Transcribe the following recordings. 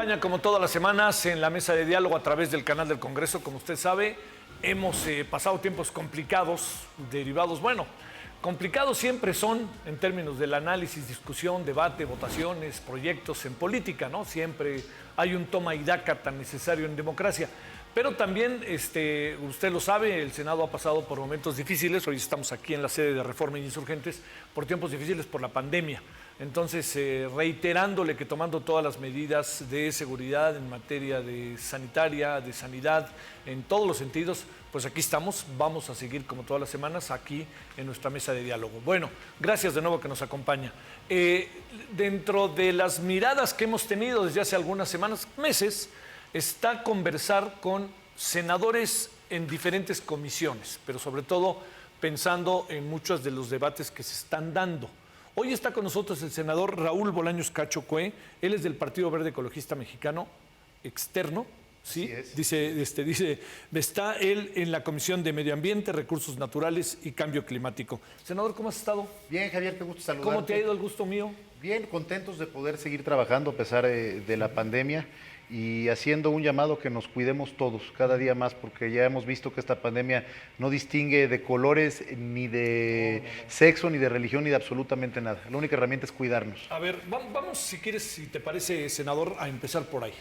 acompaña como todas las semanas en la mesa de diálogo a través del canal del Congreso. Como usted sabe, hemos pasado tiempos complicados, derivados, complicados siempre son en términos del análisis, discusión, debate, votaciones, proyectos en política, ¿no? Siempre hay un toma y daca tan necesario en democracia. Pero también, usted lo sabe, el Senado ha pasado por momentos difíciles. Hoy estamos aquí en la sede de Reforma e Insurgentes por tiempos difíciles por la pandemia. Entonces, reiterándole que tomando todas las medidas de seguridad en materia de sanitaria, de sanidad, en todos los sentidos, pues aquí estamos. Vamos a seguir como todas las semanas aquí en nuestra mesa de diálogo. Bueno, gracias de nuevo que nos acompaña. Dentro de las miradas que hemos tenido desde hace algunas semanas, meses, está conversar con senadores en diferentes comisiones, pero sobre todo pensando en muchos de los debates que se están dando. Hoy está con nosotros el senador Raúl Bolaños Cacho Cue. Él es del Partido Verde Ecologista Mexicano, externo, ¿sí? Dice, está él en la Comisión de Medio Ambiente, Recursos Naturales y Cambio Climático. Senador, ¿cómo has estado? Bien, Javier, qué gusto saludarte. ¿Cómo te ha ido? El gusto mío. Bien, contentos de poder seguir trabajando a pesar de la pandemia y haciendo un llamado que nos cuidemos todos cada día más, porque ya hemos visto que esta pandemia no distingue de colores, ni de sexo, ni de religión, ni de absolutamente nada. La única herramienta es cuidarnos. A ver, vamos, si quieres, si te parece, senador, a empezar por ahí.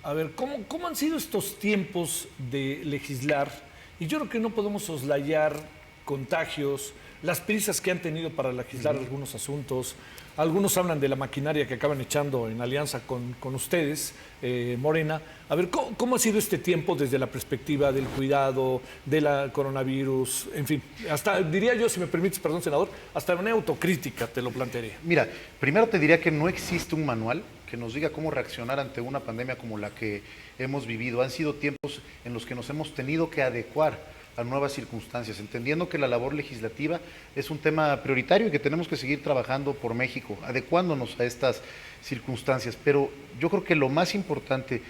A ver, ¿cómo han sido estos tiempos de legislar? Y yo creo que no podemos soslayar contagios, las prisas que han tenido para legislar algunos asuntos. Algunos hablan de la maquinaria que acaban echando en alianza con ustedes, Morena. A ver, ¿cómo ha sido este tiempo desde la perspectiva del cuidado, de la coronavirus? En fin, hasta diría yo, si me permites, perdón, senador, hasta una autocrítica te lo plantearía. Mira, primero te diría que no existe un manual que nos diga cómo reaccionar ante una pandemia como la que hemos vivido. Han sido tiempos en los que nos hemos tenido que adecuar a nuevas circunstancias, entendiendo que la labor legislativa es un tema prioritario y que tenemos que seguir trabajando por México, adecuándonos a estas circunstancias. Pero yo creo que lo más importante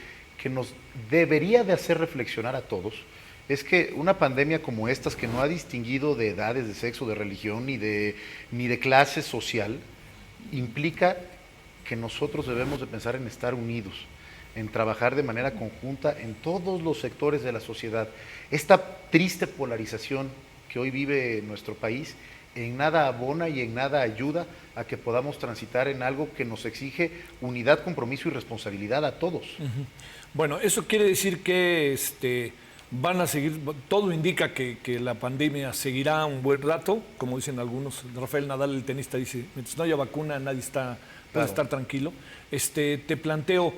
que nos debería de hacer reflexionar a todos es que una pandemia como estas, que no ha distinguido de edades, de sexo, de religión, ni de clase social, implica que nosotros debemos de pensar en estar unidos, en trabajar de manera conjunta en todos los sectores de la sociedad. Esta triste polarización que hoy vive nuestro país en nada abona y en nada ayuda a que podamos transitar en algo que nos exige unidad, compromiso y responsabilidad a todos. Bueno, eso quiere decir que van a seguir, todo indica que la pandemia seguirá un buen rato, como dicen algunos. Rafael Nadal, el tenista, dice, mientras no haya vacuna, nadie puede estar tranquilo. Te planteo,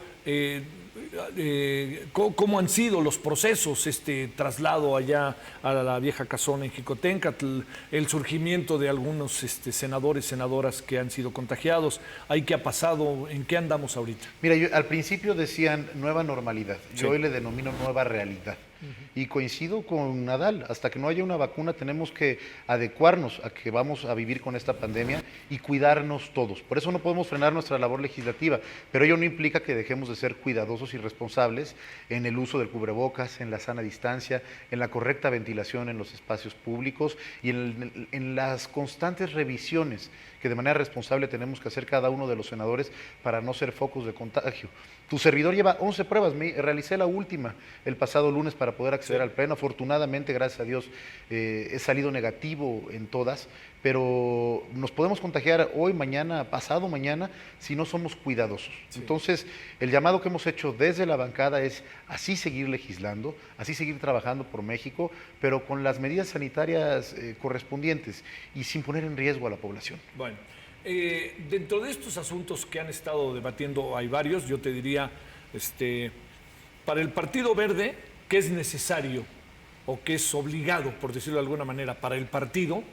¿cómo han sido los procesos, traslado allá a la vieja casona en Jicotencatl, el surgimiento de algunos senadores, senadoras que han sido contagiados? ¿Ahí qué ha pasado? ¿En qué andamos ahorita? Mira, al principio decían nueva normalidad, yo hoy le denomino nueva realidad. Y coincido con Nadal, hasta que no haya una vacuna tenemos que adecuarnos a que vamos a vivir con esta pandemia y cuidarnos todos. Por eso no podemos frenar nuestra labor legislativa, pero ello no implica que dejemos de ser cuidadosos y responsables en el uso del cubrebocas, en la sana distancia, en la correcta ventilación en los espacios públicos y en las constantes revisiones que de manera responsable tenemos que hacer cada uno de los senadores para no ser focos de contagio. Tu servidor lleva 11 pruebas, realicé la última el pasado lunes para poder acceder al pleno. Afortunadamente, gracias a Dios, he salido negativo en todas, pero nos podemos contagiar hoy, mañana, pasado mañana, si no somos cuidadosos. Sí. Entonces, el llamado que hemos hecho desde la bancada es así seguir legislando, así seguir trabajando por México, pero con las medidas sanitarias correspondientes y sin poner en riesgo a la población. Bueno, dentro de estos asuntos que han estado debatiendo, hay varios. Yo te diría, para el Partido Verde, ¿qué es necesario o qué es obligado, por decirlo de alguna manera, para el partido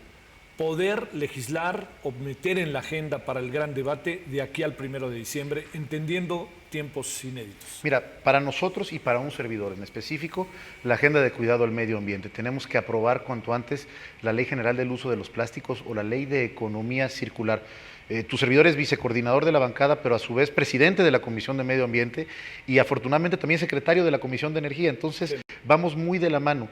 poder legislar o meter en la agenda para el gran debate de aquí al 1 de diciembre, entendiendo tiempos inéditos? Mira, para nosotros y para un servidor en específico, la agenda de cuidado al medio ambiente. Tenemos que aprobar cuanto antes la Ley General del Uso de los Plásticos o la Ley de Economía Circular. Tu servidor es vicecoordinador de la bancada, pero a su vez presidente de la Comisión de Medio Ambiente y afortunadamente también secretario de la Comisión de Energía. Entonces, vamos muy de la mano.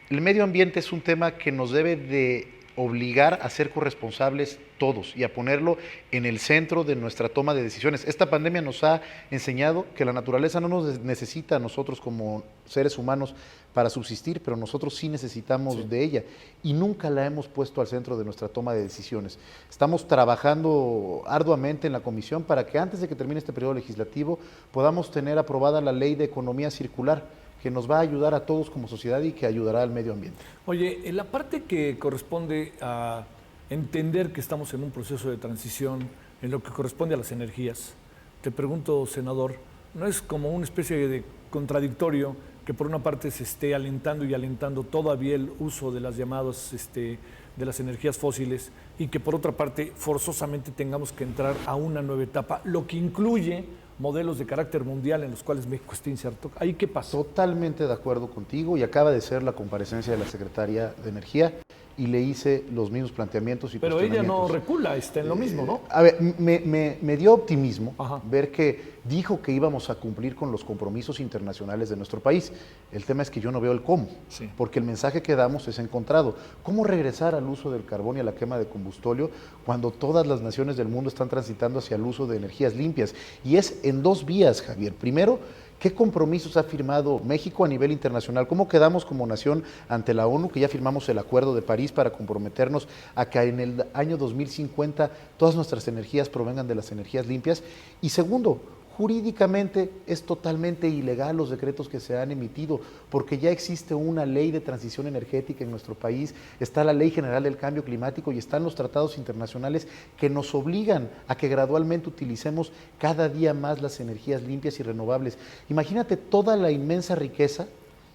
El medio ambiente es un tema que nos debe de obligar a ser corresponsables todos y a ponerlo en el centro de nuestra toma de decisiones. Esta pandemia nos ha enseñado que la naturaleza no nos necesita a nosotros como seres humanos para subsistir, pero nosotros sí necesitamos de ella y nunca la hemos puesto al centro de nuestra toma de decisiones. Estamos trabajando arduamente en la comisión para que antes de que termine este periodo legislativo podamos tener aprobada la ley de economía circular, que nos va a ayudar a todos como sociedad y que ayudará al medio ambiente. Oye, en la parte que corresponde a entender que estamos en un proceso de transición, en lo que corresponde a las energías, te pregunto, senador, ¿no es como una especie de contradictorio que por una parte se esté alentando y alentando todavía el uso de las llamadas de las energías fósiles y que por otra parte forzosamente tengamos que entrar a una nueva etapa, lo que incluye modelos de carácter mundial en los cuales México está inserto? ¿Ahí qué pasó? Totalmente de acuerdo contigo, y acaba de ser la comparecencia de la Secretaria de Energía y le hice los mismos planteamientos y Pero ella no cuestionamientos. recula, está en lo mismo, ¿no? A ver, me dio optimismo Ajá. ver que dijo que íbamos a cumplir con los compromisos internacionales de nuestro país. El tema es que yo no veo el cómo, Sí. porque el mensaje que damos es encontrado. ¿Cómo regresar al uso del carbón y a la quema de combustóleo cuando todas las naciones del mundo están transitando hacia el uso de energías limpias? Y es en dos vías, Javier. Primero, ¿qué compromisos ha firmado México a nivel internacional? ¿Cómo quedamos como nación ante la ONU, que ya firmamos el Acuerdo de París para comprometernos a que en el año 2050 todas nuestras energías provengan de las energías limpias? Y segundo, jurídicamente es totalmente ilegal los decretos que se han emitido, porque ya existe una ley de transición energética en nuestro país, está la Ley General del Cambio Climático y están los tratados internacionales que nos obligan a que gradualmente utilicemos cada día más las energías limpias y renovables. Imagínate toda la inmensa riqueza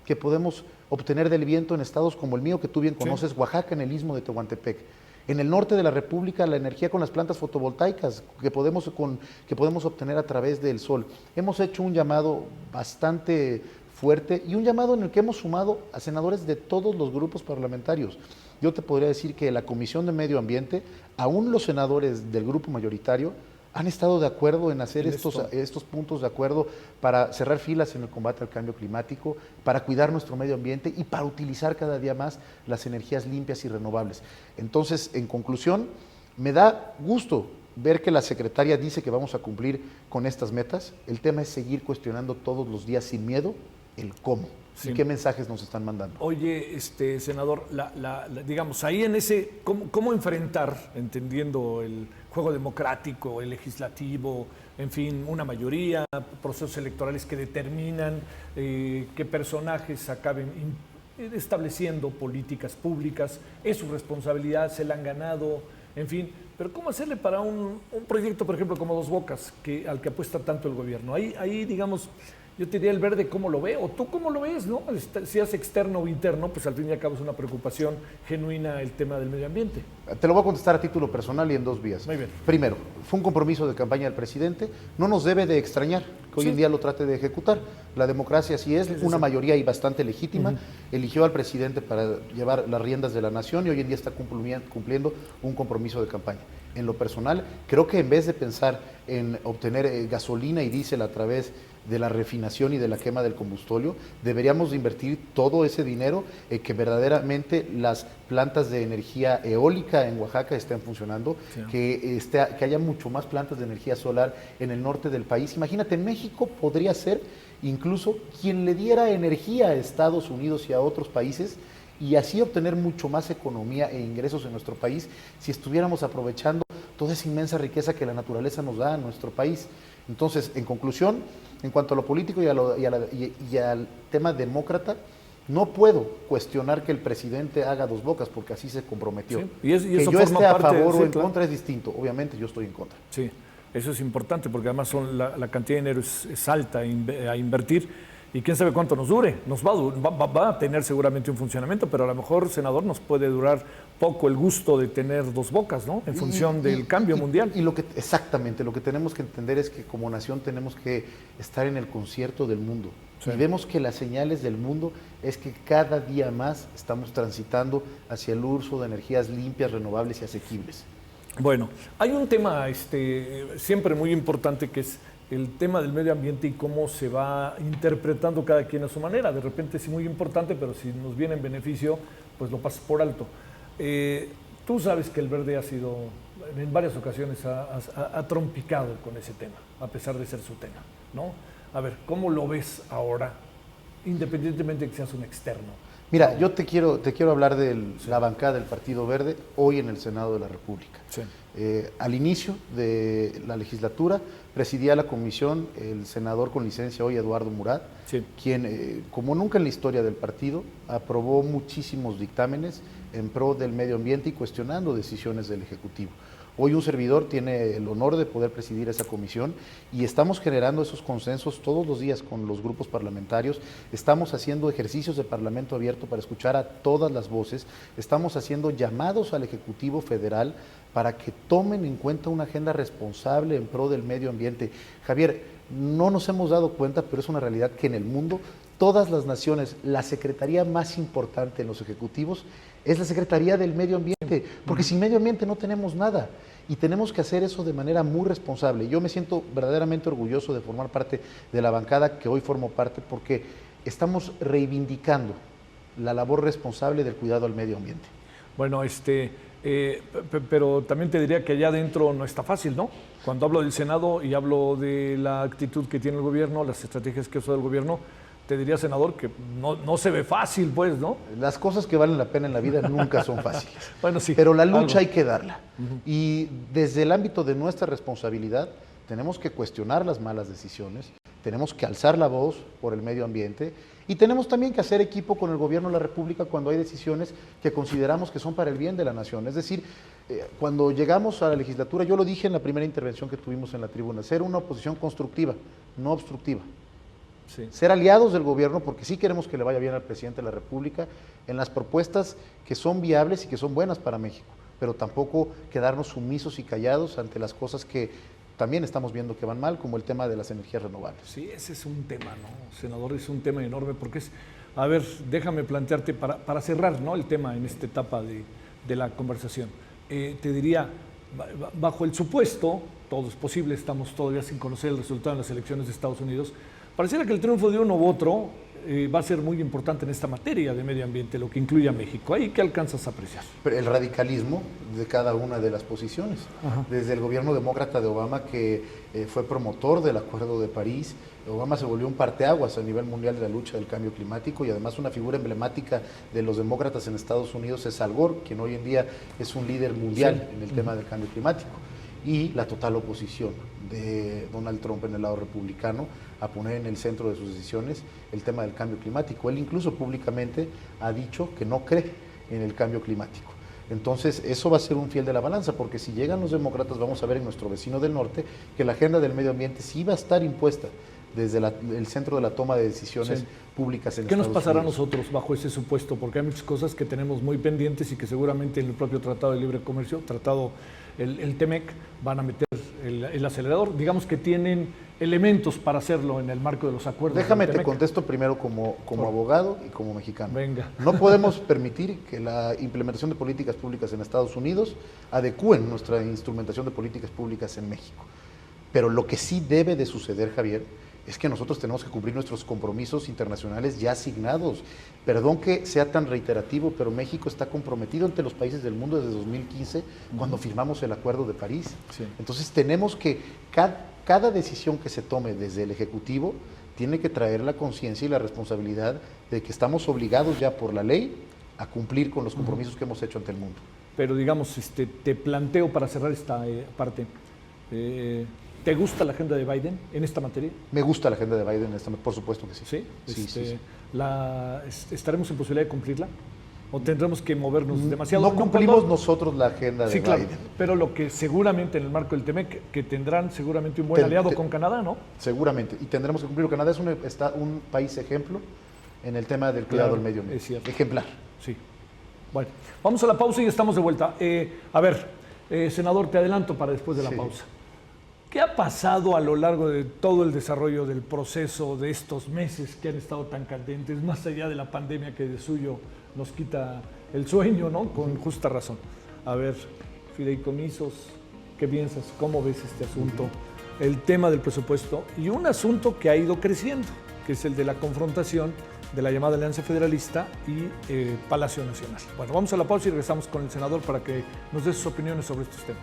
que podemos obtener del viento en estados como el mío, que tú bien conoces, Oaxaca, en el istmo de Tehuantepec. En el norte de la República, la energía con las plantas fotovoltaicas que podemos obtener a través del sol. Hemos hecho un llamado bastante fuerte y un llamado en el que hemos sumado a senadores de todos los grupos parlamentarios. Yo te podría decir que la Comisión de Medio Ambiente, aún los senadores del grupo mayoritario, han estado de acuerdo en hacer estos puntos de acuerdo para cerrar filas en el combate al cambio climático, para cuidar nuestro medio ambiente y para utilizar cada día más las energías limpias y renovables. Entonces, en conclusión, me da gusto ver que la secretaria dice que vamos a cumplir con estas metas. El tema es seguir cuestionando todos los días sin miedo el cómo. Sí. ¿Y qué mensajes nos están mandando? Oye, senador, digamos, ahí en ese, ¿cómo enfrentar, entendiendo el juego democrático, el legislativo, en fin, una mayoría, procesos electorales que determinan qué personajes acaben estableciendo políticas públicas? Es su responsabilidad, se la han ganado, en fin. Pero ¿cómo hacerle para un proyecto, por ejemplo, como Dos Bocas, al que apuesta tanto el gobierno? Ahí, digamos, yo te diría el verde cómo lo ve, o tú cómo lo ves, ¿no? Si es externo o interno, pues al fin y al cabo es una preocupación genuina el tema del medio ambiente. Te lo voy a contestar a título personal y en dos vías. Muy bien. Primero, fue un compromiso de campaña del presidente, no nos debe de extrañar que hoy en día lo trate de ejecutar. La democracia así es, una mayoría y bastante legítima, eligió al presidente para llevar las riendas de la nación y hoy en día está cumpliendo un compromiso de campaña. En lo personal, creo que en vez de pensar en obtener gasolina y diésel a través de la refinación y de la quema del combustóleo, deberíamos de invertir todo ese dinero en que verdaderamente las plantas de energía eólica en Oaxaca estén funcionando, sí, que haya mucho más plantas de energía solar en el norte del país. Imagínate, México podría ser incluso quien le diera energía a Estados Unidos y a otros países y así obtener mucho más economía e ingresos en nuestro país si estuviéramos aprovechando toda esa inmensa riqueza que la naturaleza nos da a nuestro país. Entonces, en conclusión, en cuanto a lo político y al tema demócrata, no puedo cuestionar que el presidente haga Dos Bocas porque así se comprometió. Sí. Y que eso yo esté a favor o en claro, contra es distinto. Obviamente yo estoy en contra. Sí, eso es importante porque además la cantidad de dinero es alta a invertir. Y quién sabe cuánto nos dure, va a tener seguramente un funcionamiento, pero a lo mejor, senador, nos puede durar poco el gusto de tener Dos Bocas, ¿no? En función del cambio mundial. Exactamente, lo que tenemos que entender es que como nación tenemos que estar en el concierto del mundo. Sí. Y vemos que las señales del mundo es que cada día más estamos transitando hacia el uso de energías limpias, renovables y asequibles. Bueno, hay un tema siempre muy importante que es el tema del medio ambiente y cómo se va interpretando cada quien a su manera. De repente es muy importante, pero si nos viene en beneficio, pues lo pasas por alto. Tú sabes que el Verde ha sido, en varias ocasiones, ha trompicado con ese tema, a pesar de ser su tema, ¿no? A ver, ¿cómo lo ves ahora, independientemente de que seas un externo? Mira, yo te quiero hablar de la bancada del Partido Verde hoy en el Senado de la República. Sí. Al inicio de la legislatura presidía la comisión el senador con licencia hoy, Eduardo Murat, Sí. quien, como nunca en la historia del partido, aprobó muchísimos dictámenes en pro del medio ambiente y cuestionando decisiones del Ejecutivo. Hoy un servidor tiene el honor de poder presidir esa comisión y estamos generando esos consensos todos los días con los grupos parlamentarios, estamos haciendo ejercicios de parlamento abierto para escuchar a todas las voces, estamos haciendo llamados al Ejecutivo Federal para que tomen en cuenta una agenda responsable en pro del medio ambiente. Javier, no nos hemos dado cuenta, pero es una realidad que en el mundo todas las naciones, la secretaría más importante en los ejecutivos es la Secretaría del Medio Ambiente, porque sin medio ambiente no tenemos nada y tenemos que hacer eso de manera muy responsable. Yo me siento verdaderamente orgulloso de formar parte de la bancada que hoy formo parte porque estamos reivindicando la labor responsable del cuidado al medio ambiente. Bueno, pero también te diría que allá adentro no está fácil, ¿no? Cuando hablo del Senado y hablo de la actitud que tiene el gobierno, las estrategias que usa el gobierno, te diría, senador, que no se ve fácil, pues, ¿no? Las cosas que valen la pena en la vida nunca son fáciles. Bueno, sí. Pero la lucha hay que darla. Y desde el ámbito de nuestra responsabilidad, tenemos que cuestionar las malas decisiones, tenemos que alzar la voz por el medio ambiente y tenemos también que hacer equipo con el gobierno de la República cuando hay decisiones que consideramos que son para el bien de la nación. Es decir, cuando llegamos a la legislatura, yo lo dije en la primera intervención que tuvimos en la tribuna, ser una oposición constructiva, no obstructiva. Sí. Ser aliados del gobierno porque sí queremos que le vaya bien al presidente de la República en las propuestas que son viables y que son buenas para México, pero tampoco quedarnos sumisos y callados ante las cosas que también estamos viendo que van mal, como el tema de las energías renovables. Sí, ese es un tema, ¿no? Senador, es un tema enorme porque es, a ver, déjame plantearte para cerrar, ¿no?, el tema en esta etapa de la conversación. Te diría, bajo el supuesto, todo es posible, estamos todavía sin conocer el resultado en las elecciones de Estados Unidos, pareciera que el triunfo de uno u otro va a ser muy importante en esta materia de medio ambiente, lo que incluye a México. ¿Ahí qué alcanzas a apreciar? El radicalismo de cada una de las posiciones. Ajá. Desde el gobierno demócrata de Obama, que fue promotor del Acuerdo de París, Obama se volvió un parteaguas a nivel mundial de la lucha del cambio climático y además una figura emblemática de los demócratas en Estados Unidos es Al Gore, quien hoy en día es un líder mundial en el tema del cambio climático. Y la total oposición de Donald Trump en el lado republicano a poner en el centro de sus decisiones el tema del cambio climático. Él incluso públicamente ha dicho que no cree en el cambio climático. Entonces eso va a ser un fiel de la balanza, porque si llegan los demócratas vamos a ver en nuestro vecino del norte que la agenda del medio ambiente sí va a estar impuesta desde el centro de la toma de decisiones públicas en Estados Unidos. ¿Qué nos pasará a nosotros bajo ese supuesto? Porque hay muchas cosas que tenemos muy pendientes y que seguramente en el propio Tratado de Libre Comercio, el TEMEC, van a meter el acelerador. Digamos que tienen elementos para hacerlo en el marco de los acuerdos. Déjame te contesto primero como abogado y como mexicano. Venga. No podemos permitir que la implementación de políticas públicas en Estados Unidos adecúen nuestra instrumentación de políticas públicas en México. Pero lo que sí debe de suceder, Javier, es que nosotros tenemos que cumplir nuestros compromisos internacionales ya asignados. Perdón que sea tan reiterativo, pero México está comprometido ante los países del mundo desde 2015, cuando firmamos el Acuerdo de París. Sí. Entonces tenemos que, cada decisión que se tome desde el Ejecutivo tiene que traer la conciencia y la responsabilidad de que estamos obligados ya por la ley a cumplir con los compromisos que hemos hecho ante el mundo. Pero digamos, te planteo para cerrar esta parte, ¿te gusta la agenda de Biden en esta materia? Me gusta la agenda de Biden en esta materia, por supuesto que sí. ¿Sí? Sí. ¿Estaremos en posibilidad de cumplirla? ¿O tendremos que movernos demasiado? No cumplimos nosotros la agenda de Biden. Claro, pero lo que seguramente en el marco del TEMEC, que tendrán seguramente un buen aliado con Canadá, ¿no? Seguramente, y tendremos que cumplirlo. Canadá es un país ejemplo en el tema del cuidado del medio ambiente. Es cierto. Ejemplar. Sí. Bueno, vamos a la pausa y estamos de vuelta. Senador, te adelanto para después de la pausa. ¿Qué ha pasado a lo largo de todo el desarrollo del proceso de estos meses que han estado tan candentes, más allá de la pandemia que de suyo nos quita el sueño, ¿no? Con justa razón. A ver, fideicomisos, ¿qué piensas? ¿Cómo ves este asunto? El tema del presupuesto y un asunto que ha ido creciendo, que es el de la confrontación de la llamada Alianza Federalista y Palacio Nacional. Bueno, vamos a la pausa y regresamos con el senador para que nos dé sus opiniones sobre estos temas.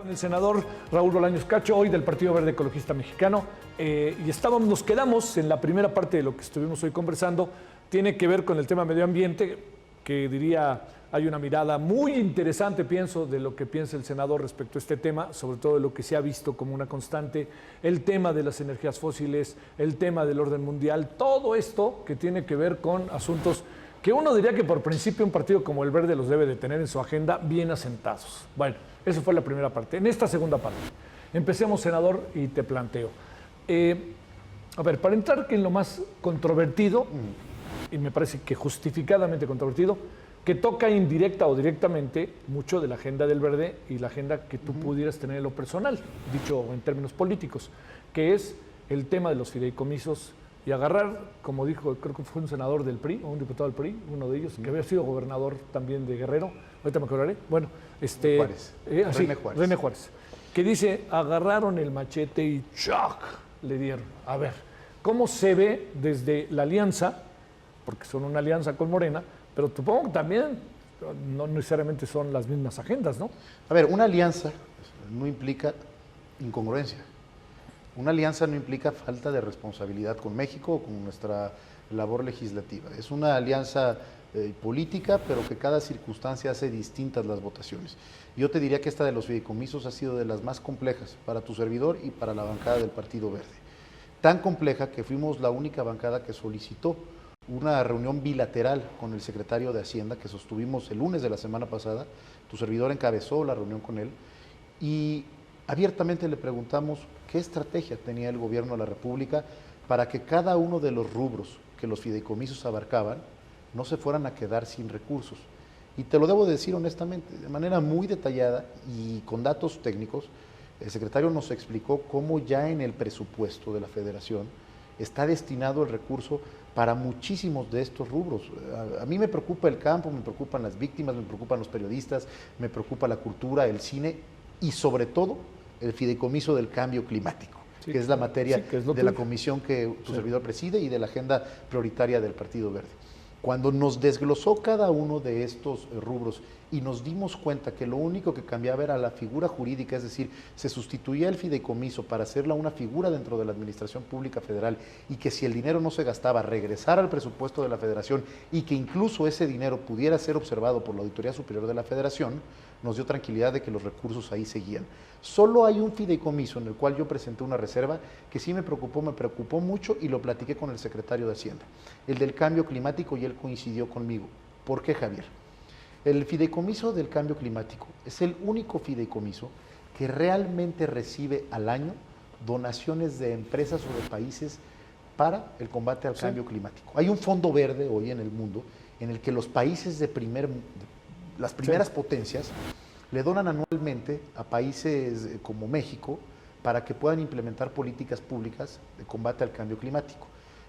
El senador Raúl Bolaños Cacho, hoy del Partido Verde Ecologista Mexicano, y nos quedamos en la primera parte de lo que estuvimos hoy conversando. Tiene que ver con el tema medio ambiente, que diría, hay una mirada muy interesante, pienso, de lo que piensa el senador respecto a este tema, sobre todo de lo que se ha visto como una constante, el tema de las energías fósiles, el tema del orden mundial, todo esto que tiene que ver con asuntos que uno diría que por principio un partido como el Verde los debe de tener en su agenda bien asentados. Bueno, eso fue la primera parte. En esta segunda parte, empecemos, senador, y te planteo. A ver, para entrar en lo más controvertido, y me parece que justificadamente controvertido, que toca indirecta o directamente mucho de la agenda del Verde y la agenda que tú pudieras tener en lo personal, dicho en términos políticos, que es el tema de los fideicomisos y agarrar, como dijo, creo que fue un senador del PRI, o un diputado del PRI, uno de ellos, que había sido gobernador también de Guerrero, ahorita me acordaré, bueno, Juárez. René Juárez, que dice, agarraron el machete y ¡choc! Le dieron. A ver, ¿cómo se ve desde la alianza? Porque son una alianza con Morena, pero supongo que también no necesariamente son las mismas agendas, ¿no? A ver, una alianza no implica incongruencia. Una alianza no implica falta de responsabilidad con México o con nuestra labor legislativa. Es una alianza política, pero que cada circunstancia hace distintas las votaciones. Yo te diría que esta de los fideicomisos ha sido de las más complejas para tu servidor y para la bancada del Partido Verde. Tan compleja que fuimos la única bancada que solicitó una reunión bilateral con el secretario de Hacienda que sostuvimos el lunes de la semana pasada. Tu servidor encabezó la reunión con él y abiertamente le preguntamos qué estrategia tenía el gobierno de la República para que cada uno de los rubros que los fideicomisos abarcaban no se fueran a quedar sin recursos. Y te lo debo decir honestamente, de manera muy detallada y con datos técnicos, el secretario nos explicó cómo ya en el presupuesto de la Federación está destinado el recurso para muchísimos de estos rubros. A mí me preocupa el campo, me preocupan las víctimas, me preocupan los periodistas, me preocupa la cultura, el cine y sobre todo el fideicomiso del cambio climático, que es la materia de la comisión que tu servidor preside y de la agenda prioritaria del Partido Verde. Cuando nos desglosó cada uno de estos rubros y nos dimos cuenta que lo único que cambiaba era la figura jurídica, es decir, se sustituía el fideicomiso para hacerla una figura dentro de la Administración Pública Federal y que si el dinero no se gastaba, regresara al presupuesto de la Federación y que incluso ese dinero pudiera ser observado por la Auditoría Superior de la Federación, nos dio tranquilidad de que los recursos ahí seguían. Solo hay un fideicomiso en el cual yo presenté una reserva que sí me preocupó mucho y lo platiqué con el secretario de Hacienda, el del cambio climático, y él coincidió conmigo. ¿Por qué, Javier? El fideicomiso del cambio climático es el único fideicomiso que realmente recibe al año donaciones de empresas o de países para el combate al cambio climático. Hay un fondo verde hoy en el mundo en el que los países las primeras potencias le donan anualmente a países como México para que puedan implementar políticas públicas de combate al cambio climático.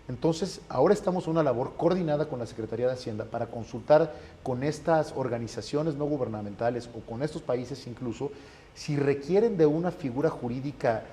Entonces, ahora estamos en una labor coordinada con la Secretaría de Hacienda para consultar con estas organizaciones no gubernamentales o con estos países incluso, si requieren de una figura jurídica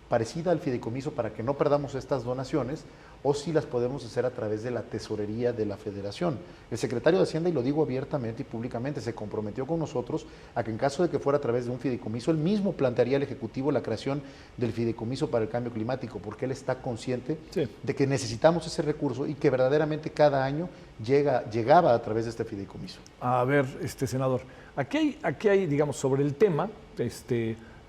parecida al fideicomiso para que no perdamos estas donaciones, o si las podemos hacer a través de la tesorería de la Federación. El secretario de Hacienda, y lo digo abiertamente y públicamente, se comprometió con nosotros a que en caso de que fuera a través de un fideicomiso, él mismo plantearía al Ejecutivo la creación del fideicomiso para el cambio climático, porque él está consciente de que necesitamos ese recurso y que verdaderamente cada año llegaba a través de este fideicomiso. A ver, senador, aquí hay, digamos, sobre el tema,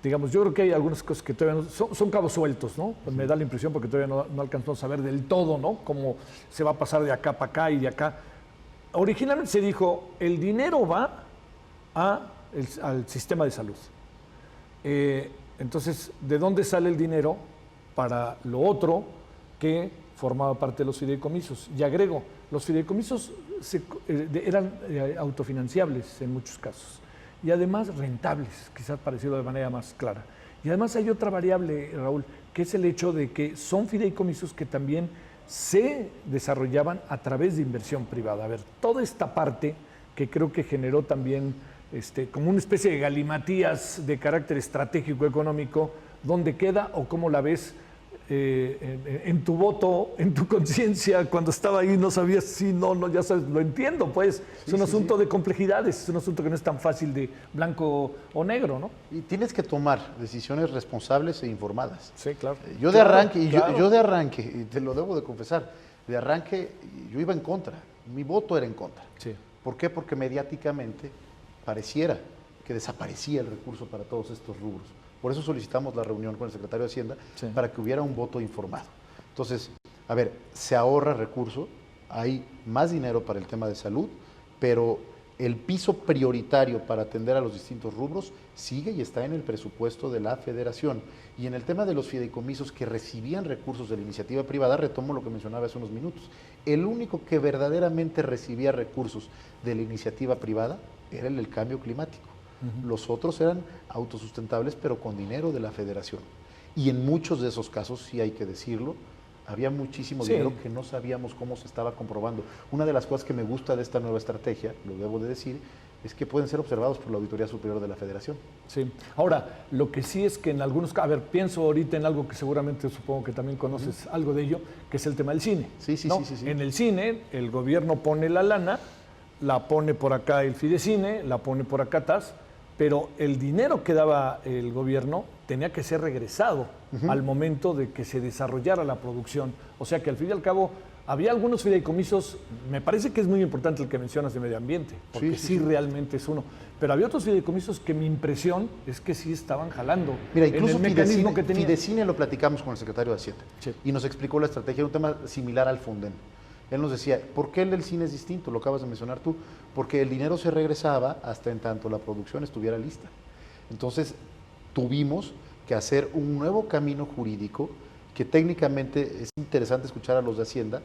digamos, yo creo que hay algunas cosas que todavía no, son cabos sueltos, ¿no? Pues me da la impresión porque todavía no alcanzamos a saber del todo, ¿no? Cómo se va a pasar de acá para acá y de acá. Originalmente se dijo, el dinero va al sistema de salud. Entonces, ¿de dónde sale el dinero para lo otro que formaba parte de los fideicomisos? Y agrego, los fideicomisos eran autofinanciables en muchos casos. Y además rentables, quizás para decirlo de manera más clara. Y además hay otra variable, Raúl, que es el hecho de que son fideicomisos que también se desarrollaban a través de inversión privada. A ver, toda esta parte que creo que generó también como una especie de galimatías de carácter estratégico económico, ¿dónde queda o cómo la ves en tu voto, en tu conciencia? Cuando estaba ahí no sabías si no, ya sabes, lo entiendo, pues. Es un asunto de complejidades, es un asunto que no es tan fácil de blanco o negro, ¿no? Y tienes que tomar decisiones responsables e informadas. Sí, claro. Yo de arranque, yo de arranque, y te lo debo de confesar, de arranque yo iba en contra, mi voto era en contra. Sí. ¿Por qué? Porque mediáticamente pareciera que desaparecía el recurso para todos estos rubros. Por eso solicitamos la reunión con el secretario de Hacienda, sí, para que hubiera un voto informado. Entonces, a ver, se ahorra recurso, hay más dinero para el tema de salud, pero el piso prioritario para atender a los distintos rubros sigue y está en el presupuesto de la Federación. Y en el tema de los fideicomisos que recibían recursos de la iniciativa privada, retomo lo que mencionaba hace unos minutos, el único que verdaderamente recibía recursos de la iniciativa privada era el del cambio climático. Los otros eran autosustentables, pero con dinero de la Federación. Y en muchos de esos casos, sí hay que decirlo, había muchísimo dinero que no sabíamos cómo se estaba comprobando. Una de las cosas que me gusta de esta nueva estrategia, lo debo de decir, es que pueden ser observados por la Auditoría Superior de la Federación. Sí. Ahora, lo que sí es que en algunos casos, a ver, pienso ahorita en algo que seguramente supongo que también conoces algo de ello, que es el tema del cine. Sí. En el cine, el gobierno pone la lana, la pone por acá el Fidecine, la pone por acá TAS, pero el dinero que daba el gobierno tenía que ser regresado al momento de que se desarrollara la producción. O sea que al fin y al cabo había algunos fideicomisos, me parece que es muy importante el que mencionas de medio ambiente, porque sí realmente es uno, pero había otros fideicomisos que mi impresión es que sí estaban jalando. Mira, incluso en el mecanismo que tenía. Fidecine lo platicamos con el secretario de Hacienda y nos explicó la estrategia, un tema similar al Fonden. Él nos decía, ¿por qué el del cine es distinto? Lo acabas de mencionar tú. Porque el dinero se regresaba hasta en tanto la producción estuviera lista. Entonces, tuvimos que hacer un nuevo camino jurídico que técnicamente es interesante escuchar a los de Hacienda,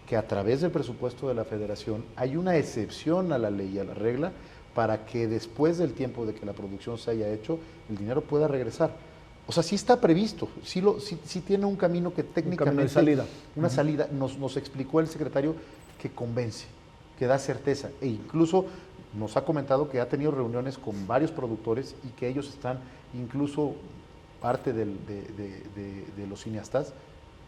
que a través del presupuesto de la Federación hay una excepción a la ley y a la regla para que después del tiempo de que la producción se haya hecho, el dinero pueda regresar. O sea, sí está previsto, sí tiene un camino que técnicamente... Una salida. Nos explicó el secretario que convence, que da certeza, e incluso nos ha comentado que ha tenido reuniones con varios productores y que ellos están, incluso parte de los cineastas,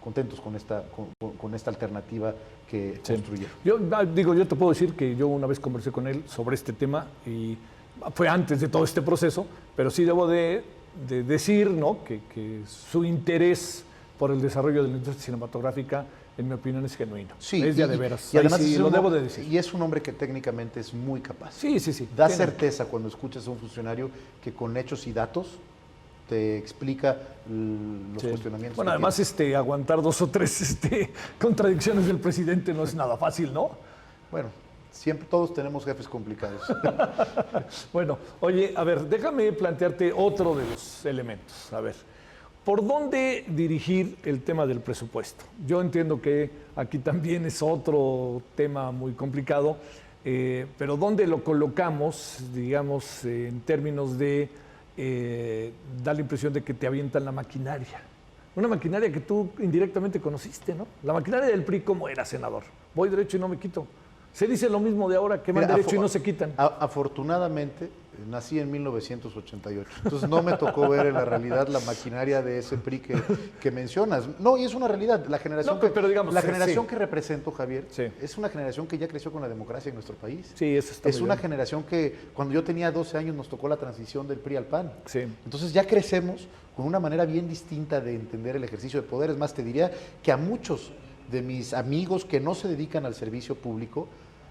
contentos con esta alternativa que construyeron. Yo te puedo decir que yo una vez conversé con él sobre este tema y fue antes de todo este proceso, pero sí debo de decir, ¿no?, que su interés por el desarrollo de la industria cinematográfica, en mi opinión, es genuino. Sí, es de veras. Y además lo debo de decir. Y es un hombre que técnicamente es muy capaz. Sí. Da certeza cuando escuchas a un funcionario que con hechos y datos te explica los cuestionamientos. Bueno, además aguantar 2 o 3 contradicciones del presidente no es nada fácil, ¿no? Bueno, siempre todos tenemos jefes complicados. Bueno, oye, a ver, déjame plantearte otro de los elementos. A ver, ¿por dónde dirigir el tema del presupuesto? Yo entiendo que aquí también es otro tema muy complicado, pero ¿dónde lo colocamos, digamos, en términos de dar la impresión de que te avientan la maquinaria? Una maquinaria que tú indirectamente conociste, ¿no? La maquinaria del PRI, ¿cómo era, senador? Voy derecho y no me quito. Se dice lo mismo de ahora, que van derecho y no se quitan. Afortunadamente, nací en 1988, entonces no me tocó ver en la realidad la maquinaria de ese PRI que mencionas. No, y es una realidad. La generación, generación que represento, Javier, es una generación que ya creció con la democracia en nuestro país. Sí, eso está Es muy una bien. generación que cuando yo tenía 12 años nos tocó la transición del PRI al PAN. Sí. Entonces ya crecemos con una manera bien distinta de entender el ejercicio de poder. Es más, te diría que a muchos de mis amigos que no se dedican al servicio público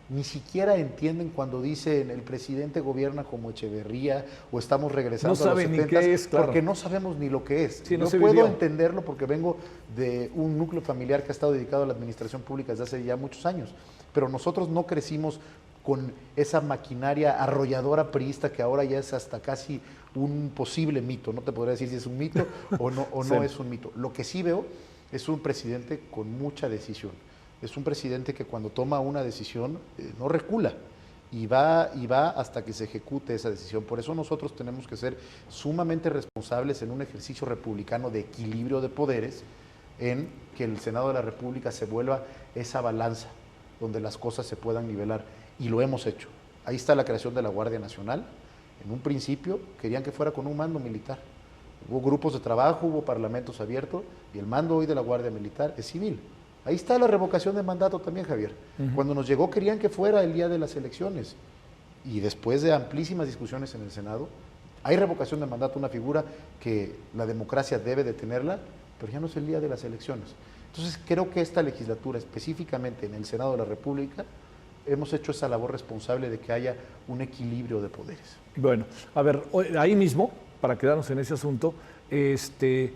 ni siquiera entienden cuando dicen el presidente gobierna como Echeverría o estamos regresando no saben a los 70s, ni qué es, claro. porque no sabemos ni lo que es. Sí, no Yo se puedo vivió. entenderlo porque vengo de un núcleo familiar que ha estado dedicado a la administración pública desde hace ya muchos años, pero nosotros no crecimos con esa maquinaria arrolladora priista que ahora ya es hasta casi un posible mito. No te podría decir si es un mito o no es un mito. Lo que sí veo es un presidente con mucha decisión. Es un presidente que cuando toma una decisión no recula y va hasta que se ejecute esa decisión. Por eso nosotros tenemos que ser sumamente responsables en un ejercicio republicano de equilibrio de poderes, en que el Senado de la República se vuelva esa balanza donde las cosas se puedan nivelar, y lo hemos hecho. Ahí está la creación de la Guardia Nacional. En un principio querían que fuera con un mando militar. Hubo grupos de trabajo, hubo parlamentos abiertos, y el mando hoy de la Guardia Militar es civil. Ahí está la revocación de mandato también, Javier. Cuando nos llegó querían que fuera el día de las elecciones, y después de amplísimas discusiones en el Senado, hay revocación de mandato, una figura que la democracia debe de tenerla, pero ya no es el día de las elecciones. Entonces creo que esta legislatura, específicamente en el Senado de la República, hemos hecho esa labor responsable de que haya un equilibrio de poderes. Bueno, a ver, ahí mismo, para quedarnos en ese asunto, el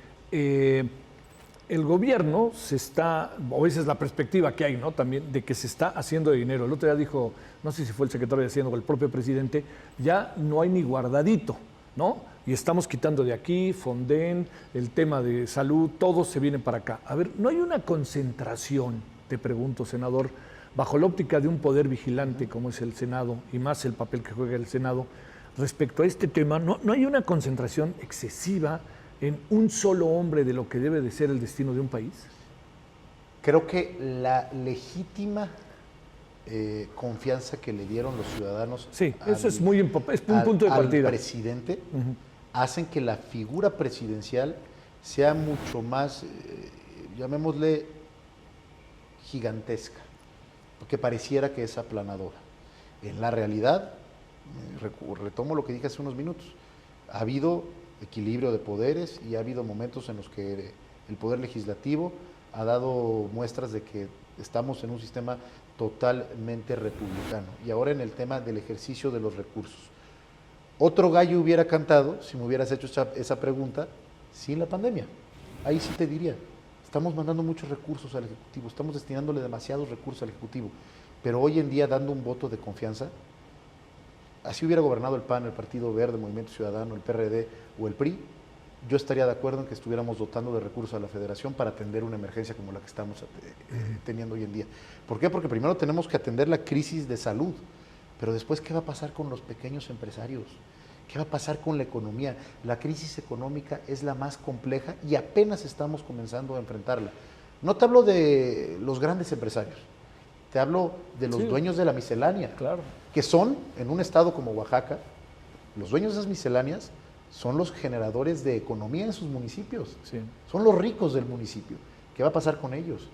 gobierno se está, o esa es la perspectiva que hay, ¿no? También de que se está haciendo de dinero. El otro día dijo, no sé si fue el secretario de Hacienda o el propio presidente, ya no hay ni guardadito, ¿no? Y estamos quitando de aquí, Fonden, el tema de salud, todo se viene para acá. A ver, ¿no hay una concentración, te pregunto, senador, bajo la óptica de un poder vigilante como es el Senado, y más el papel que juega el Senado, respecto a este tema, ¿no hay una concentración excesiva en un solo hombre de lo que debe de ser el destino de un país? Creo que la legítima confianza que le dieron los ciudadanos eso es muy importante, es un punto de partida. Al presidente, hacen que la figura presidencial sea mucho más, llamémosle, gigantesca, porque pareciera que es aplanadora. En la realidad, retomo lo que dije hace unos minutos, ha habido equilibrio de poderes y ha habido momentos en los que el poder legislativo ha dado muestras de que estamos en un sistema totalmente republicano. Y ahora en el tema del ejercicio de los recursos. Otro gallo hubiera cantado, si me hubieras hecho esa pregunta, sin la pandemia. Ahí sí te diría, estamos mandando muchos recursos al Ejecutivo, estamos destinándole demasiados recursos al Ejecutivo, pero hoy en día dando un voto de confianza, así hubiera gobernado el PAN, el Partido Verde, Movimiento Ciudadano, el PRD o el PRI, yo estaría de acuerdo en que estuviéramos dotando de recursos a la Federación para atender una emergencia como la que estamos teniendo hoy en día. ¿Por qué? Porque primero tenemos que atender la crisis de salud, pero después, ¿qué va a pasar con los pequeños empresarios? ¿Qué va a pasar con la economía? La crisis económica es la más compleja y apenas estamos comenzando a enfrentarla. No te hablo de los grandes empresarios, te hablo de los dueños de la miscelánea, claro, que son, en un estado como Oaxaca, los dueños de esas misceláneas son los generadores de economía en sus municipios, son los ricos del municipio. ¿Qué va a pasar con ellos?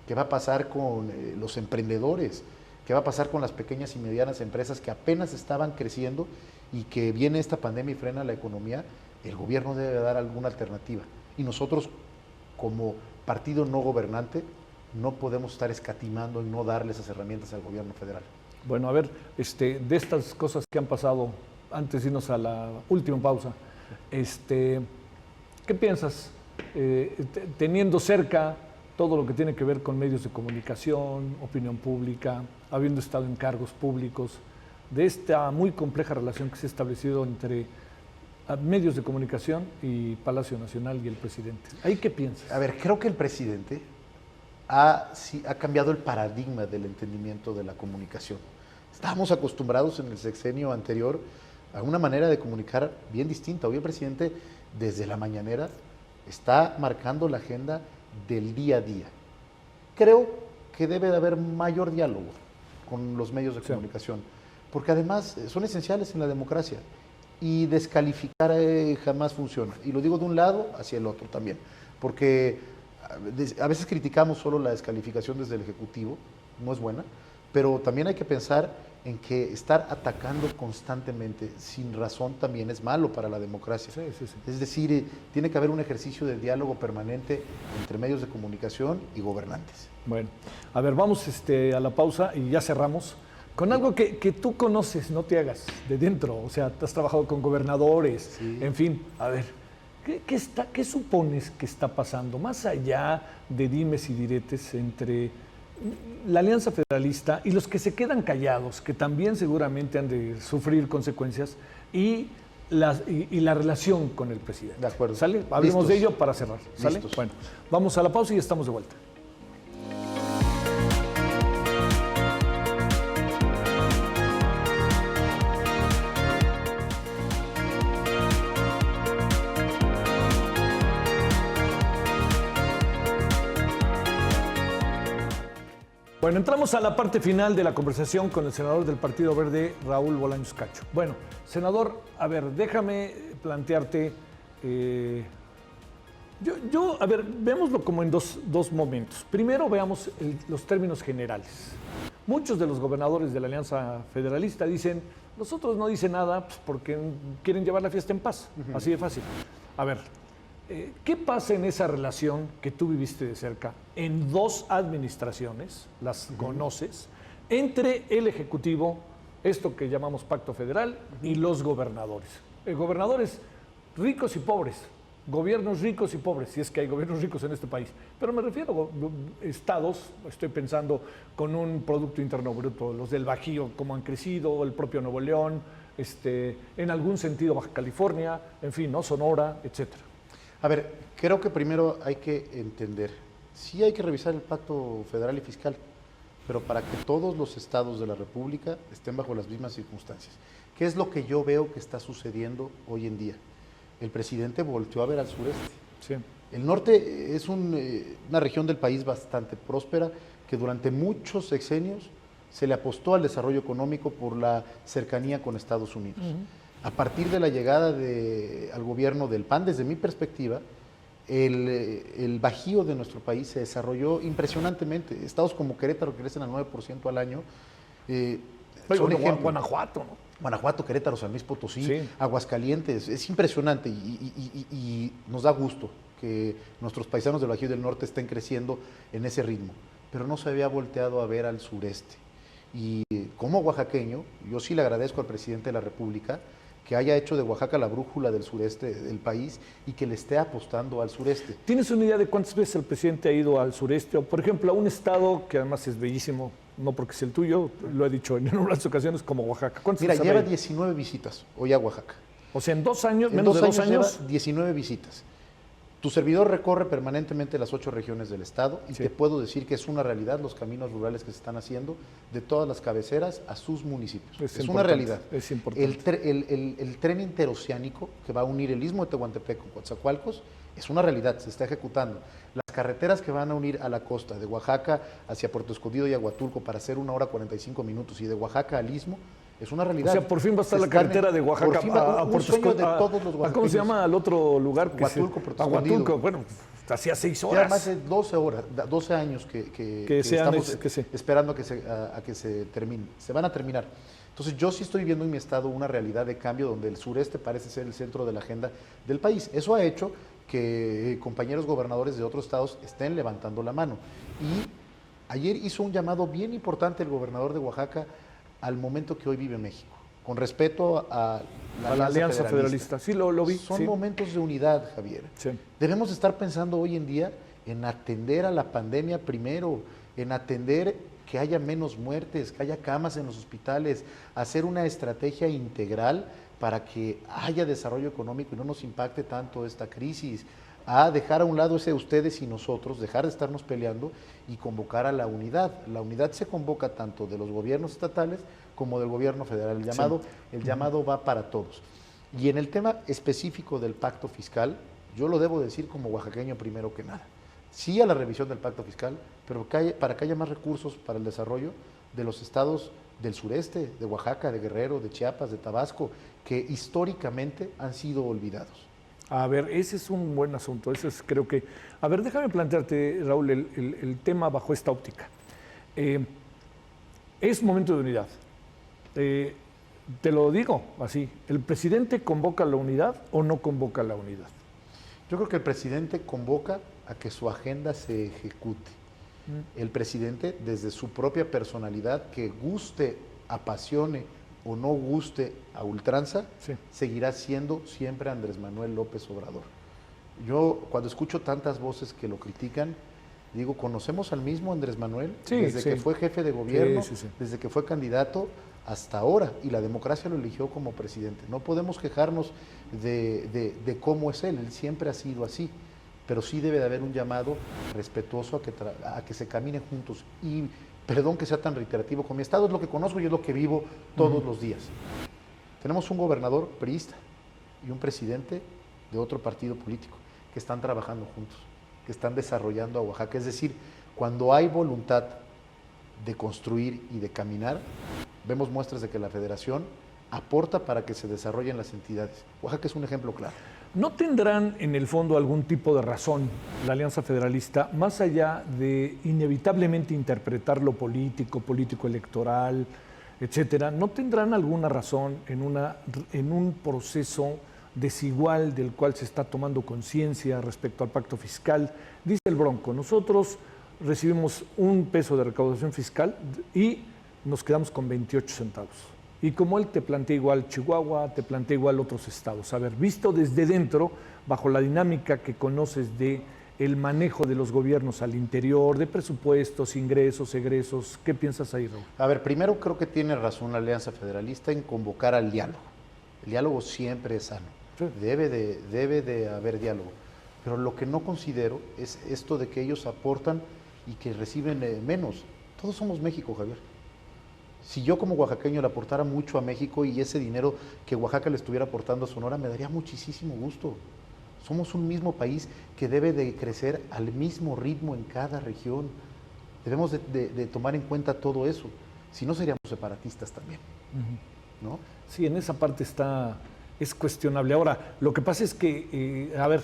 ¿Qué va a pasar con los emprendedores? ¿Qué va a pasar con las pequeñas y medianas empresas que apenas estaban creciendo y que viene esta pandemia y frena la economía? El gobierno debe dar alguna alternativa. Y nosotros, como partido no gobernante, no podemos estar escatimando y no darle esas herramientas al gobierno federal. Bueno, a ver, de estas cosas que han pasado, antes de irnos a la última pausa, ¿qué piensas? Teniendo cerca todo lo que tiene que ver con medios de comunicación, opinión pública, habiendo estado en cargos públicos, de esta muy compleja relación que se ha establecido entre medios de comunicación y Palacio Nacional y el presidente. ¿Ahí qué piensas? A ver, creo que el presidente ha cambiado el paradigma del entendimiento de la comunicación. Estábamos acostumbrados en el sexenio anterior a una manera de comunicar bien distinta. Hoy el presidente, desde la mañanera, está marcando la agenda del día a día. Creo que debe de haber mayor diálogo con los medios de comunicación, porque además son esenciales en la democracia, y descalificar jamás funciona. Y lo digo de un lado hacia el otro también, porque a veces criticamos solo la descalificación desde el Ejecutivo, no es buena, pero también hay que pensar en que estar atacando constantemente sin razón también es malo para la democracia. Es decir, tiene que haber un ejercicio de diálogo permanente entre medios de comunicación y gobernantes. Bueno, a ver, vamos a la pausa y ya cerramos con algo que tú conoces, no te hagas, de dentro. O sea, has trabajado con gobernadores, en fin, a ver, ¿qué supones que está pasando? Más allá de dimes y diretes entre la Alianza Federalista y los que se quedan callados, que también seguramente han de sufrir consecuencias, y la relación con el presidente. De acuerdo. ¿Sale? Hablemos de ello para cerrar. ¿Sale? Listos. Bueno, vamos a la pausa y estamos de vuelta. Bueno, entramos a la parte final de la conversación con el senador del Partido Verde, Raúl Bolaños Cacho. Bueno, senador, a ver, déjame plantearte, a ver, veámoslo como en dos momentos. Primero veamos los términos generales. Muchos de los gobernadores de la Alianza Federalista dicen, nosotros no dicen nada pues, porque quieren llevar la fiesta en paz, así de fácil. A ver, ¿qué pasa en esa relación que tú viviste de cerca en dos administraciones, las conoces, entre el Ejecutivo, esto que llamamos Pacto Federal, y los gobernadores? Gobernadores ricos y pobres, gobiernos ricos y pobres, si es que hay gobiernos ricos en este país. Pero me refiero a estados, estoy pensando con un Producto Interno Bruto, los del Bajío, cómo han crecido, el propio Nuevo León, en algún sentido Baja California, en fin, ¿no? Sonora, etcétera. A ver, creo que primero hay que entender, sí hay que revisar el pacto federal y fiscal, pero para que todos los estados de la República estén bajo las mismas circunstancias. ¿Qué es lo que yo veo que está sucediendo hoy en día? El presidente volteó a ver al sureste. Sí. El norte es una región del país bastante próspera que durante muchos sexenios se le apostó al desarrollo económico por la cercanía con Estados Unidos. A partir de la llegada al gobierno del PAN, desde mi perspectiva, el bajío de nuestro país se desarrolló impresionantemente. Estados como Querétaro crecen al 9% al año. Son ejemplos. Guanajuato, ¿no? Guanajuato, Querétaro, San Luis Potosí, sí. Aguascalientes, es impresionante y nos da gusto que nuestros paisanos del Bajío y del Norte estén creciendo en ese ritmo, pero no se había volteado a ver al sureste. Y como oaxaqueño, yo sí le agradezco al presidente de la República que haya hecho de Oaxaca la brújula del sureste del país y que le esté apostando al sureste. ¿Tienes una idea de cuántas veces el presidente ha ido al sureste? O, por ejemplo, a un estado que además es bellísimo, no porque es el tuyo, lo he dicho en unas ocasiones, como Oaxaca. Mira, lleva 19 visitas hoy a Oaxaca. O sea, en 2 años, menos de 2 años. Lleva 19 visitas. Tu servidor recorre permanentemente las 8 regiones del estado y te puedo decir que es una realidad los caminos rurales que se están haciendo de todas las cabeceras a sus municipios. Es una realidad. Es importante. El tren interoceánico que va a unir el istmo de Tehuantepec con Coatzacoalcos es una realidad, se está ejecutando. Las carreteras que van a unir a la costa de Oaxaca hacia Puerto Escondido y Aguatulco para hacer 1 hora 45 minutos y de Oaxaca al istmo es una realidad. O sea, por fin va a estar la carretera de Oaxaca a Puerto Escondido. ¿Cómo se llama el otro lugar? Huatulco, Puerto Escondido. Huatulco, bueno, hacía 6 horas. Ya más de 12 años que estamos esperando a que se termine. Se van a terminar. Entonces yo sí estoy viendo en mi estado una realidad de cambio donde el sureste parece ser el centro de la agenda del país. Eso ha hecho que compañeros gobernadores de otros estados estén levantando la mano. Y ayer hizo un llamado bien importante el gobernador de Oaxaca al momento que hoy vive México, con respeto a la Alianza Federalista. Sí, lo vi. Son momentos de unidad, Javier. Sí. Debemos estar pensando hoy en día en atender a la pandemia primero, en atender que haya menos muertes, que haya camas en los hospitales, hacer una estrategia integral para que haya desarrollo económico y no nos impacte tanto esta crisis, a dejar a un lado ese ustedes y nosotros, dejar de estarnos peleando y convocar a la unidad. La unidad se convoca tanto de los gobiernos estatales como del gobierno federal. El llamado va para todos. Y en el tema específico del pacto fiscal, yo lo debo decir como oaxaqueño primero que nada. Sí a la revisión del pacto fiscal, pero para que haya más recursos para el desarrollo de los estados del sureste, de Oaxaca, de Guerrero, de Chiapas, de Tabasco, que históricamente han sido olvidados. A ver, ese es un buen asunto. Ese es, creo que. A ver, déjame plantearte, Raúl, el tema bajo esta óptica. Es momento de unidad. Te lo digo así: ¿el presidente convoca la unidad o no convoca la unidad? Yo creo que el presidente convoca a que su agenda se ejecute. El presidente, desde su propia personalidad, que guste, apasione o no guste a ultranza, seguirá siendo siempre Andrés Manuel López Obrador. Yo cuando escucho tantas voces que lo critican, digo, ¿conocemos al mismo Andrés Manuel? Desde que fue jefe de gobierno, desde que fue candidato hasta ahora, y la democracia lo eligió como presidente. No podemos quejarnos de cómo es él siempre ha sido así, pero sí debe de haber un llamado respetuoso a que se camine juntos. Y perdón que sea tan reiterativo, con mi estado es lo que conozco y es lo que vivo todos los días. Tenemos un gobernador priista y un presidente de otro partido político que están trabajando juntos, que están desarrollando a Oaxaca. Es decir, cuando hay voluntad de construir y de caminar, vemos muestras de que la federación aporta para que se desarrollen las entidades. Oaxaca es un ejemplo claro. ¿No tendrán en el fondo algún tipo de razón la Alianza Federalista, más allá de inevitablemente interpretar lo político, político electoral, etcétera? ¿No tendrán alguna razón en un proceso desigual del cual se está tomando conciencia respecto al pacto fiscal? Dice el Bronco, nosotros recibimos $1 de recaudación fiscal y nos quedamos con 28 centavos. Y como él te plantea igual Chihuahua, te plantea igual otros estados. A ver, visto desde dentro, bajo la dinámica que conoces de el manejo de los gobiernos al interior, de presupuestos, ingresos, egresos, ¿qué piensas ahí, Raúl? A ver, primero creo que tiene razón la Alianza Federalista en convocar al diálogo. El diálogo siempre es sano. Sí. Debe de haber diálogo. Pero lo que no considero es esto de que ellos aportan y que reciben menos. Todos somos México, Javier. Si yo como oaxaqueño le aportara mucho a México y ese dinero que Oaxaca le estuviera aportando a Sonora, me daría muchísimo gusto. Somos un mismo país que debe de crecer al mismo ritmo en cada región. Debemos de tomar en cuenta todo eso. Si no, seríamos separatistas también, ¿no? Sí, en esa parte es cuestionable. Ahora, lo que pasa es que, a ver,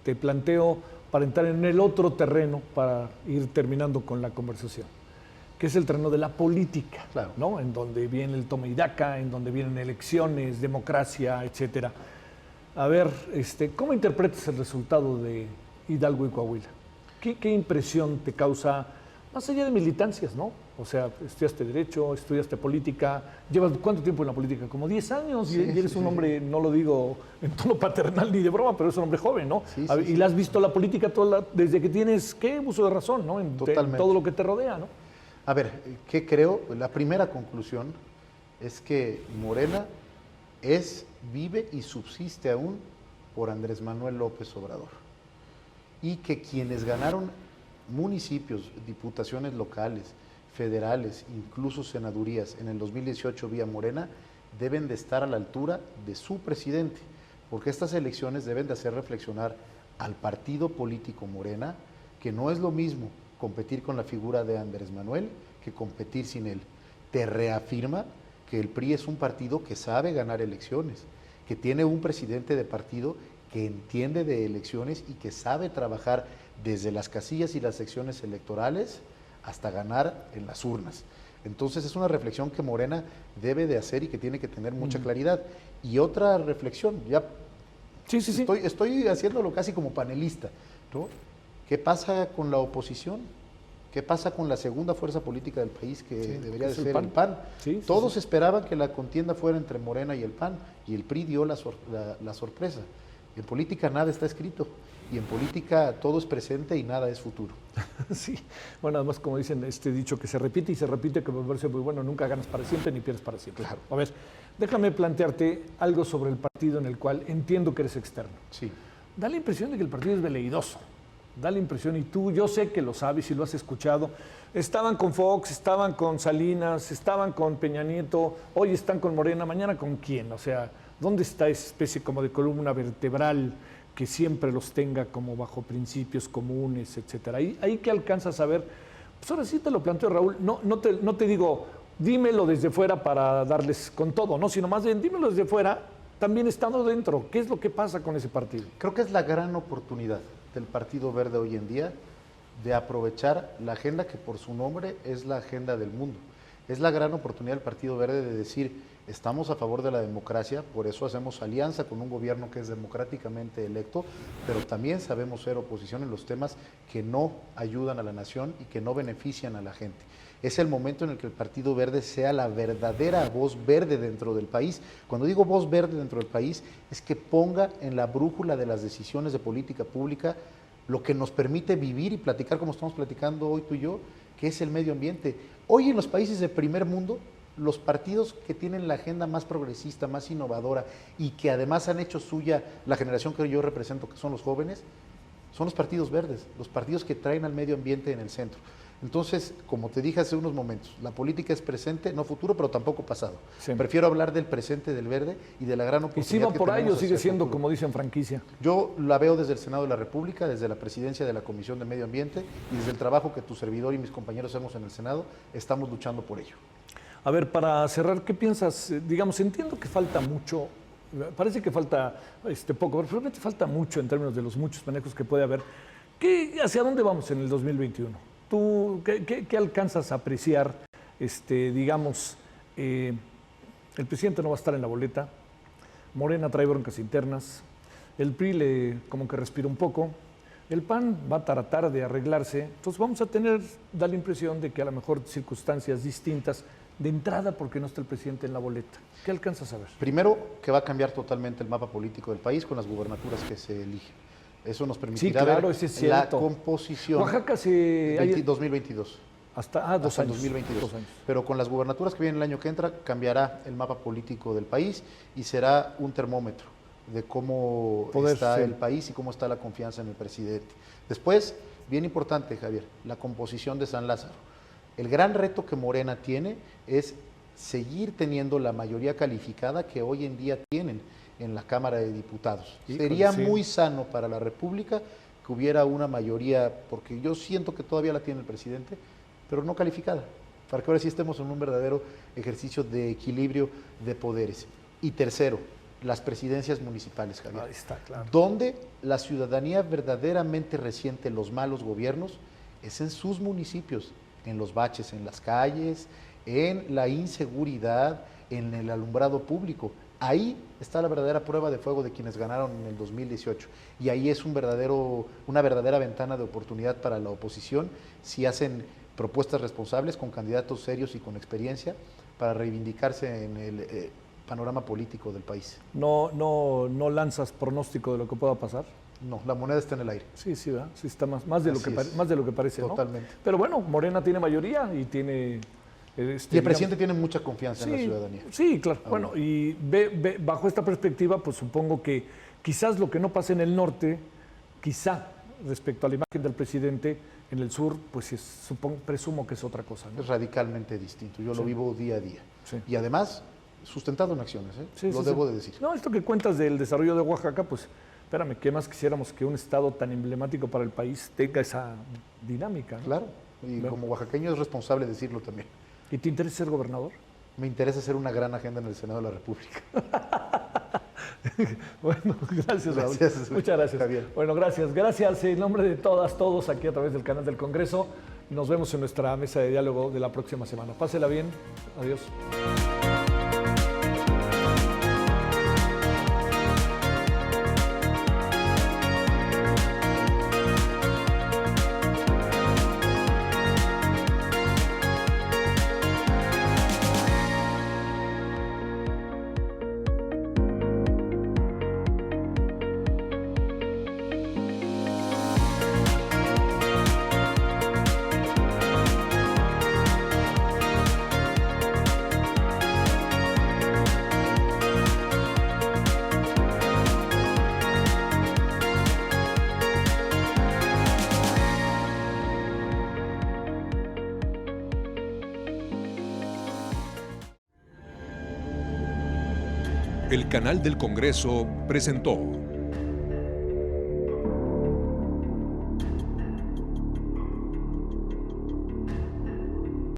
te planteo para entrar en el otro terreno, para ir terminando con la conversación, que es el terreno de la política, claro, ¿no? En donde viene el toma y daca, en donde vienen elecciones, democracia, etcétera. A ver, ¿cómo interpretas el resultado de Hidalgo y Coahuila? ¿Qué impresión te causa, más allá de militancias, ¿no? O sea, estudiaste Derecho, estudiaste Política, ¿llevas cuánto tiempo en la política? Como 10 años, sí, y eres un hombre, no lo digo en tono paternal ni de broma, pero eres un hombre joven, ¿no? Sí, y la has visto la política desde que tienes, ¿qué? Uso de razón, ¿no? En todo lo que te rodea, ¿no? A ver, ¿qué creo? La primera conclusión es que Morena vive y subsiste aún por Andrés Manuel López Obrador. Y que quienes ganaron municipios, diputaciones locales, federales, incluso senadurías en el 2018 vía Morena, deben de estar a la altura de su presidente, porque estas elecciones deben de hacer reflexionar al partido político Morena, que no es lo mismo competir con la figura de Andrés Manuel que competir sin él. Te reafirma que el PRI es un partido que sabe ganar elecciones, que tiene un presidente de partido que entiende de elecciones y que sabe trabajar desde las casillas y las secciones electorales hasta ganar en las urnas. Entonces es una reflexión que Morena debe de hacer y que tiene que tener mucha claridad. Y otra reflexión, ya estoy haciéndolo casi como panelista, ¿no? ¿Qué pasa con la oposición? ¿Qué pasa con la segunda fuerza política del país que debería de ser el PAN? Todos esperaban que la contienda fuera entre Morena y el PAN, y el PRI dio la sorpresa. En política nada está escrito, y en política todo es presente y nada es futuro. Sí, bueno, además como dicen este dicho que se repite y se repite, que me parece muy bueno, nunca ganas para siempre ni pierdes para siempre. Claro. A ver, déjame plantearte algo sobre el partido en el cual entiendo que eres externo. Sí. Da la impresión de que el partido es veleidoso. Da la impresión, y tú, yo sé que lo sabes y lo has escuchado, estaban con Fox, estaban con Salinas, estaban con Peña Nieto, hoy están con Morena, mañana con quién, o sea, ¿dónde está esa especie como de columna vertebral que siempre los tenga como bajo principios comunes, etcétera? Ahí que alcanzas a ver, pues ahora sí te lo planteo, Raúl, no te digo, dímelo desde fuera para darles con todo, no, sino más bien dímelo desde fuera, también estando dentro, ¿qué es lo que pasa con ese partido? Creo que es la gran oportunidad del Partido Verde hoy en día de aprovechar la agenda que por su nombre es la agenda del mundo. Es la gran oportunidad del Partido Verde de decir, estamos a favor de la democracia, por eso hacemos alianza con un gobierno que es democráticamente electo, pero también sabemos ser oposición en los temas que no ayudan a la nación y que no benefician a la gente. Es el momento en el que el Partido Verde sea la verdadera voz verde dentro del país. Cuando digo voz verde dentro del país, es que ponga en la brújula de las decisiones de política pública lo que nos permite vivir y platicar como estamos platicando hoy tú y yo, que es el medio ambiente. Hoy en los países de primer mundo, los partidos que tienen la agenda más progresista, más innovadora y que además han hecho suya la generación que yo represento, que son los jóvenes, son los partidos verdes, los partidos que traen al medio ambiente en el centro. Entonces, como te dije hace unos momentos, la política es presente, no futuro, pero tampoco pasado. Sí. Prefiero hablar del presente del Verde y de la gran ¿Y oportunidad si va que por ahí o tenemos sigue hacia el siendo, futuro. como dicen, franquicia? Yo la veo desde el Senado de la República, desde la presidencia de la Comisión de Medio Ambiente y desde el trabajo que tu servidor y mis compañeros hacemos en el Senado, estamos luchando por ello. A ver, para cerrar, ¿qué piensas? Digamos, entiendo que falta mucho, parece que falta poco, pero realmente falta mucho en términos de los muchos manejos que puede haber. ¿Hacia dónde vamos en el 2021? ¿Tú qué alcanzas a apreciar? Digamos, el presidente no va a estar en la boleta, Morena trae broncas internas, el PRI como que respira un poco, el PAN va a tratar de arreglarse, entonces vamos a da la impresión de que a lo mejor circunstancias distintas de entrada porque no está el presidente en la boleta. ¿Qué alcanzas a ver? Primero, que va a cambiar totalmente el mapa político del país con las gubernaturas que se eligen. Eso nos permitirá Sí, claro, ver ese es la cierto. composición. Oaxaca 2022. Hasta 2 hasta el años. 2022. 2 años. Pero con las gubernaturas que vienen el año que entra, cambiará el mapa político del país y será un termómetro de cómo está el país y cómo está la confianza en el presidente. Después, bien importante, Javier, la composición de San Lázaro. El gran reto que Morena tiene es seguir teniendo la mayoría calificada que hoy en día tienen en la Cámara de Diputados. Sería muy sano para la República que hubiera una mayoría, porque yo siento que todavía la tiene el presidente, pero no calificada, para que ahora sí estemos en un verdadero ejercicio de equilibrio de poderes. Y tercero, las presidencias municipales, Javier. Ahí está, claro. Donde la ciudadanía verdaderamente resiente los malos gobiernos es en sus municipios, en los baches en las calles, en la inseguridad, en el alumbrado público. Ahí está la verdadera prueba de fuego de quienes ganaron en el 2018 y ahí es una verdadera ventana de oportunidad para la oposición si hacen propuestas responsables con candidatos serios y con experiencia para reivindicarse en el panorama político del país. ¿No lanzas pronóstico de lo que pueda pasar? No, la moneda está en el aire. Sí, ¿verdad? Sí, está más de lo que parece, totalmente. ¿no? Pero bueno, Morena tiene mayoría y tiene... y el presidente tiene mucha confianza en la ciudadanía. Sí, claro. Bueno, y bajo esta perspectiva, pues supongo que quizás lo que no pasa en el norte, quizá respecto a la imagen del presidente en el sur, pues presumo que es otra cosa, ¿no? Es radicalmente distinto. Yo lo vivo día a día. Sí. Y además, sustentado en acciones, Sí, lo debo de decir. No, esto que cuentas del desarrollo de Oaxaca, pues, espérame, ¿qué más quisiéramos que un estado tan emblemático para el país tenga esa dinámica, ¿no? Claro, y como oaxaqueño es responsable decirlo también. ¿Y te interesa ser gobernador? Me interesa hacer una gran agenda en el Senado de la República. Bueno, gracias, Raúl. Gracias, muchas gracias. Javier. Bueno, gracias. Gracias en nombre de todos aquí a través del canal del Congreso. Nos vemos en nuestra mesa de diálogo de la próxima semana. Pásela bien. Adiós. El canal del Congreso presentó